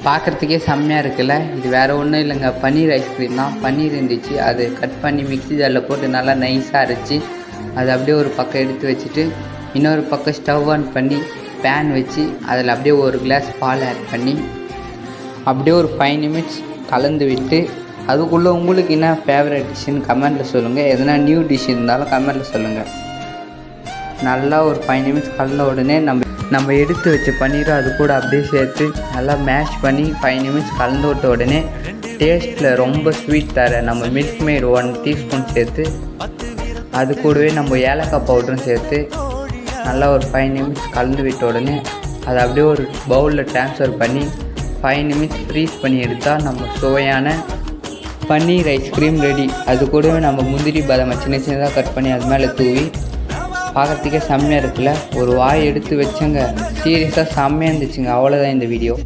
பார்க்குறதுக்கே செம்மையாக இருக்குல்ல. இது வேறு ஒன்றும் இல்லைங்க, பன்னீர் ஐஸ்கிரீம் தான். பன்னீர் இருந்துச்சு, அது கட் பண்ணி மிக்ஸி ஜாரில் போட்டு நல்லா நைஸாக அரைச்சி அதை அப்படியே ஒரு பக்கம் எடுத்து வச்சுட்டு இன்னொரு பக்கம் ஸ்டவ் ஆன் பண்ணி பேன் வச்சு அதில் அப்படியே ஒரு கிளாஸ் பால் ஆட் பண்ணி அப்படியே ஒரு 5 நிமிட்ஸ் கலந்து விட்டு அதுக்குள்ளே உங்களுக்கு என்ன ஃபேவரட் டிஷ்ஷுன்னு கமெண்ட்டில் சொல்லுங்கள். எதனா நியூ டிஷ் இருந்தாலும் கமெண்ட்டில் சொல்லுங்கள். நல்லா ஒரு 5 நிமிட்ஸ் கலந்த உடனே நம்ம எடுத்து வச்ச பன்னீரை அது கூட அப்படியே சேர்த்து நல்லா மேஷ் பண்ணி 5 நிமிட்ஸ் கலந்து விட்ட உடனே டேஸ்ட்டில் ரொம்ப ஸ்வீட் தர நம்ம மில்க் மேட் 1 டீஸ்பூன் சேர்த்து அது கூடவே நம்ம ஏலக்காய் பவுடரும் சேர்த்து நல்லா ஒரு 5 நிமிட்ஸ் கலந்து விட்ட உடனே அதை அப்படியே ஒரு பவுலில் ட்ரான்ஸ்ஃபர் பண்ணி 5 நிமிட்ஸ் ஃப்ரீஸ் பண்ணி எடுத்தால் நம்ம சுவையான பன்னீர் ஐஸ்கிரீம் ரெடி. அது கூடவே நம்ம முந்திரி பாதாமை சின்ன சின்னதாக கட் பண்ணி அது மேலே தூவி பார்க்குறதுக்கே செம்மையாக இருக்குல்ல. ஒரு வாய் எடுத்து வச்சங்க, சீரியஸாக செம்மையாக இருந்துச்சுங்க. அவ்வளோதான் இந்த வீடியோ.